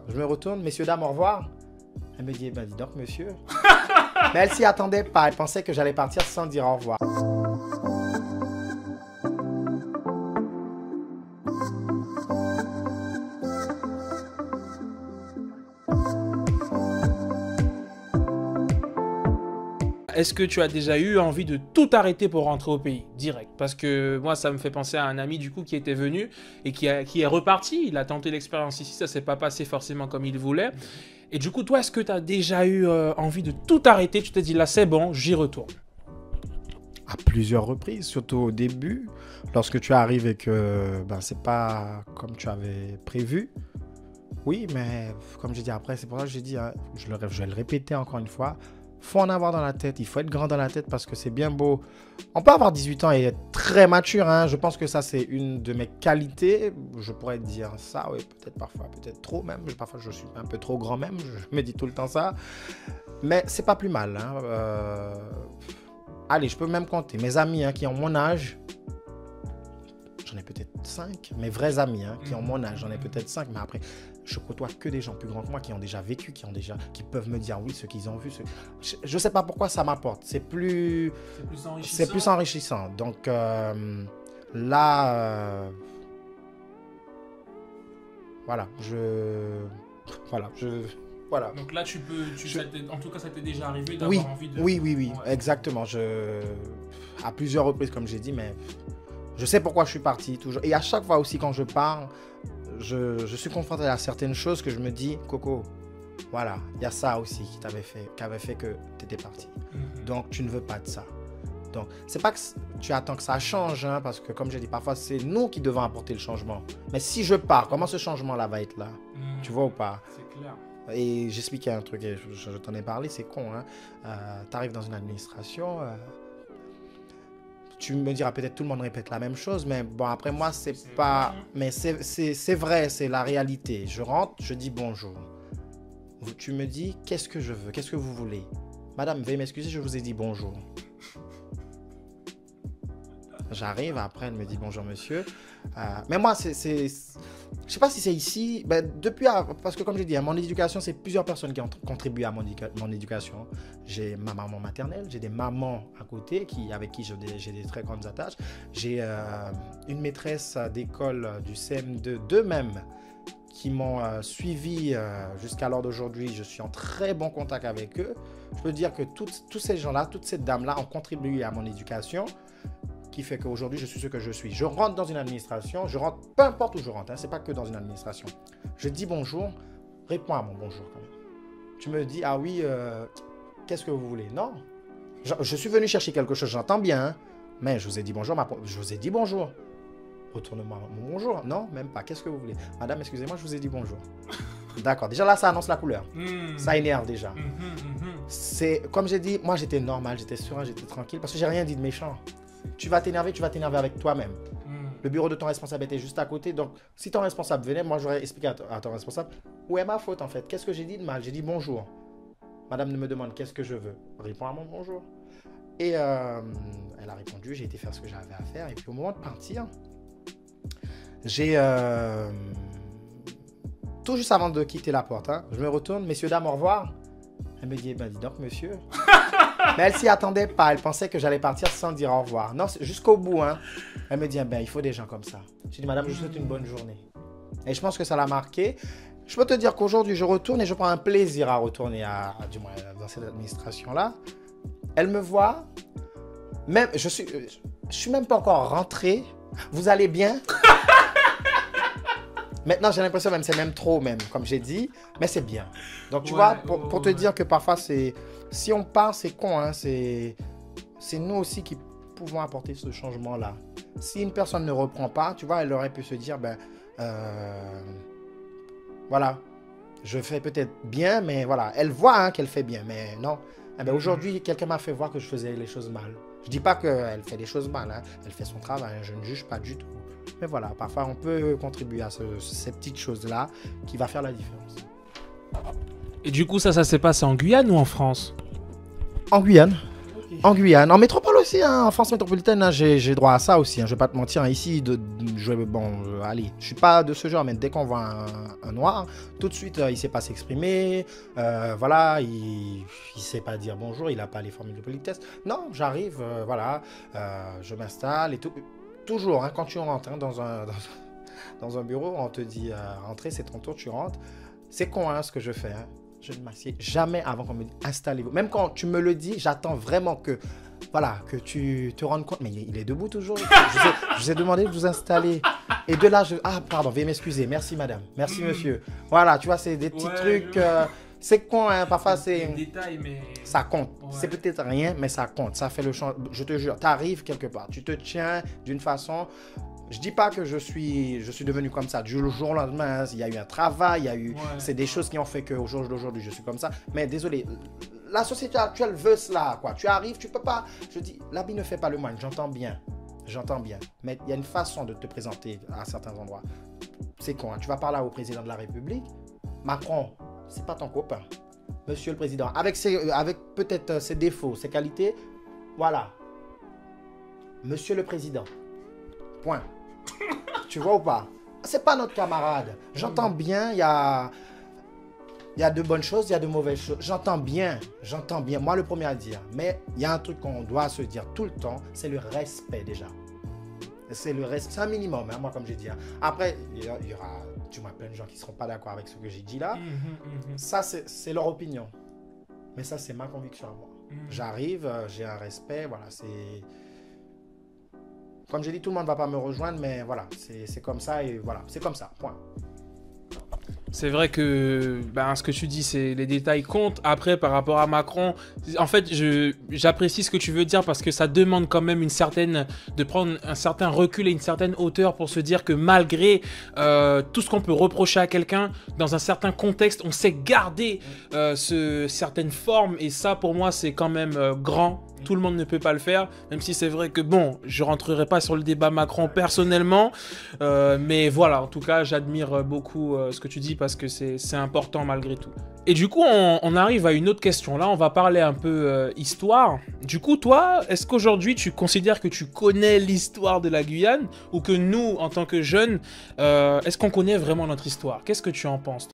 Je me retourne, messieurs, dames, au revoir. Elle me dit, ben dis donc, monsieur. Mais elle s'y attendait pas. Elle pensait que j'allais partir sans dire au revoir. Est-ce que tu as déjà eu envie de tout arrêter pour rentrer au pays, direct? Parce que moi, ça me fait penser à un ami du coup qui était venu et qui est reparti. Il a tenté l'expérience ici, ça s'est pas passé forcément comme il voulait. Et du coup, toi, est-ce que tu as déjà eu envie de tout arrêter? Tu t'es dit, là, c'est bon, j'y retourne. À plusieurs reprises, surtout au début, lorsque tu arrives et que ben, c'est pas comme tu avais prévu. Oui, mais comme j'ai dit après, c'est pour ça que j'ai dit, hein, je vais le répéter encore une fois, faut en avoir dans la tête, il faut être grand dans la tête parce que c'est bien beau. On peut avoir 18 ans et être très mature, hein. Je pense que ça c'est une de mes qualités. Je pourrais dire ça, oui, peut-être parfois, peut-être trop même. Parfois je suis un peu trop grand même, je me dis tout le temps ça. Mais c'est pas plus mal, hein. Allez, je peux même compter mes amis hein, qui ont mon âge. J'en ai peut-être 5, mes vrais amis hein, qui ont mon âge, j'en ai peut-être 5, mais après, je côtoie que des gens plus grands que moi qui ont déjà vécu, qui peuvent me dire oui, ce qu'ils ont vu. Je ne sais pas pourquoi ça m'apporte, c'est plus enrichissant. Donc là, voilà. Donc là, en tout cas, ça t'est déjà arrivé d'avoir oui, envie de... Oui, ouais. Exactement. À plusieurs reprises, comme j'ai dit, mais... Je sais pourquoi je suis parti, toujours. Et à chaque fois aussi, quand je pars, je suis confronté à certaines choses que je me dis, Coco, voilà, il y a ça aussi qui avait fait que tu étais parti. Donc, tu ne veux pas de ça. Donc, c'est pas que tu attends que ça change, hein, parce que, comme j'ai dit, parfois, c'est nous qui devons apporter le changement. Mais si je pars, comment ce changement-là va être là? Tu vois ou pas? C'est clair. Et j'expliquais un truc, et je t'en ai parlé, c'est con, hein. Tu arrives dans une administration... Tu me diras peut-être tout le monde répète la même chose, mais bon, après moi, c'est pas... Mais c'est vrai, c'est la réalité. Je rentre, je dis bonjour. Tu me dis, qu'est-ce que je veux? Qu'est-ce que vous voulez? Madame, veuillez m'excuser, je vous ai dit bonjour. J'arrive, après, elle me dit bonjour, monsieur. Mais moi, je sais pas si c'est ici. Ben, parce que comme je dis, à mon éducation, c'est plusieurs personnes qui ont contribué à mon éducation. J'ai ma maman maternelle, j'ai des mamans à côté avec qui j'ai des très grandes attaches. J'ai une maîtresse d'école du CM2 d'eux-mêmes qui m'ont suivi jusqu'à l'heure d'aujourd'hui. Je suis en très bon contact avec eux. Je peux dire que tous ces gens-là, toutes ces dames-là ont contribué à mon éducation, qui fait qu'aujourd'hui, je suis ce que je suis. Je rentre dans une administration, peu importe où je rentre, hein, c'est pas que dans une administration. Je dis bonjour, réponds à mon bonjour quand même. Tu me dis, ah oui, qu'est-ce que vous voulez? Non, je suis venu chercher quelque chose, j'entends bien, hein, mais je vous ai dit bonjour, je vous ai dit bonjour. Retourne-moi mon bonjour. Non, même pas. Qu'est-ce que vous voulez? Madame, excusez-moi, je vous ai dit bonjour. D'accord, déjà là, ça annonce la couleur. Ça énerve déjà. C'est, comme j'ai dit, moi j'étais normal, j'étais serein, j'étais tranquille, parce que j'ai rien dit de méchant. Tu vas t'énerver avec toi-même. Le bureau de ton responsable était juste à côté. Donc, si ton responsable venait, moi, j'aurais expliqué à ton responsable où est ma faute, en fait. Qu'est-ce que j'ai dit de mal? J'ai dit bonjour. Madame me demande qu'est-ce que je veux. Réponds à mon bonjour. Et elle a répondu. J'ai été faire ce que j'avais à faire. Et puis, au moment de partir, j'ai... tout juste avant de quitter la porte, hein, je me retourne. Messieurs, dames, au revoir. Elle me dit, ben dis donc, monsieur... Mais elle s'y attendait pas. Elle pensait que j'allais partir sans dire au revoir. Non, jusqu'au bout. Hein. Elle me dit, ben, il faut des gens comme ça. J'ai dit, madame, je vous souhaite une bonne journée. Et je pense que ça l'a marqué. Je peux te dire qu'aujourd'hui, je retourne et je prends un plaisir à retourner du moins, dans cette administration-là. Elle me voit. Même, je suis même pas encore rentré. Vous allez bien? Maintenant, j'ai l'impression même c'est même trop, même, comme j'ai dit. Mais c'est bien. Donc, tu vois, pour te dire que parfois, si on part, c'est con. Hein, c'est nous aussi qui pouvons apporter ce changement-là. Si une personne ne reprend pas, tu vois, elle aurait pu se dire, ben, voilà, je fais peut-être bien, mais voilà. Elle voit hein, qu'elle fait bien, mais non. Eh ben, aujourd'hui, quelqu'un m'a fait voir que je faisais les choses mal. Je ne dis pas qu'elle fait les choses mal. Hein. Elle fait son travail. Hein, je ne juge pas du tout. Mais voilà, parfois, on peut contribuer à ces petites choses-là qui va faire la différence. Et du coup, ça s'est passé en Guyane ou en France? En Guyane. Okay. En Guyane. En métropole aussi, hein, en France métropolitaine, hein, j'ai droit à ça aussi. Hein, je vais pas te mentir, hein, ici, allez, je suis pas de ce genre, mais dès qu'on voit un noir, tout de suite, il sait pas s'exprimer, voilà, il sait pas dire bonjour, il a pas les formules de politesse. Non, j'arrive, voilà, je m'installe et tout. Toujours, hein, quand tu rentres hein, dans un bureau, on te dit rentrer, c'est ton tour, tu rentres. C'est con hein, ce que je fais. Hein. Je ne m'assieds jamais avant qu'on me dise installez-vous. Même quand tu me le dis, j'attends vraiment que, voilà, que tu te rendes compte. Mais il est debout toujours. Je vous ai demandé de vous installer. Et de là, ah, pardon, veuillez m'excuser. Merci madame. Merci monsieur. Voilà, tu vois, c'est des petits trucs. C'est con, hein, parfois c'est... Des détails, mais... Ça compte. Ouais. C'est peut-être rien, mais ça compte. Ça fait le changement. Je te jure, tu arrives quelque part. Tu te tiens d'une façon... Je dis pas que je suis devenu comme ça du jour au lendemain. Il y a eu un travail, il y a eu... C'est des choses qui ont fait qu'au jour d'aujourd'hui, je suis comme ça. Mais désolé, la société actuelle veut cela, quoi. Tu arrives, tu peux pas... Je dis, l'habit ne fait pas le moine, j'entends bien. J'entends bien. Mais il y a une façon de te présenter à certains endroits. C'est con, hein. Tu vas parler au président de la République. Macron, c'est pas ton copain. Monsieur le président, avec peut-être ses défauts, ses qualités, voilà. Monsieur le président. Point. Tu vois ou pas? C'est pas notre camarade. J'entends bien, il y a de bonnes choses, il y a de mauvaises choses. J'entends bien. Moi, le premier à dire. Mais il y a un truc qu'on doit se dire tout le temps, c'est le respect déjà. C'est le respect. C'est un minimum, hein, moi, comme j'ai dit. Hein. Après, il y aura, tu vois, plein de gens qui ne seront pas d'accord avec ce que j'ai dit là. Ça, c'est leur opinion. Mais ça, c'est ma conviction à moi. J'arrive, j'ai un respect, voilà, c'est... Comme j'ai dit, tout le monde ne va pas me rejoindre, mais voilà, c'est comme ça et voilà, c'est comme ça, point. C'est vrai que ce que tu dis, c'est les détails comptent. Après, par rapport à Macron, en fait, j'apprécie ce que tu veux dire parce que ça demande quand même de prendre un certain recul et une certaine hauteur pour se dire que malgré tout ce qu'on peut reprocher à quelqu'un, dans un certain contexte, on sait garder certaines formes et ça, pour moi, c'est quand même grand. Tout le monde ne peut pas le faire, même si c'est vrai que bon, je rentrerai pas sur le débat Macron personnellement, mais voilà, en tout cas, j'admire beaucoup ce que tu dis parce que c'est important malgré tout. Et du coup, on arrive à une autre question. Là, on va parler un peu histoire. Du coup, toi, est-ce qu'aujourd'hui, tu considères que tu connais l'histoire de la Guyane ou que nous, en tant que jeunes, est-ce qu'on connaît vraiment notre histoire? Qu'est-ce que tu en penses?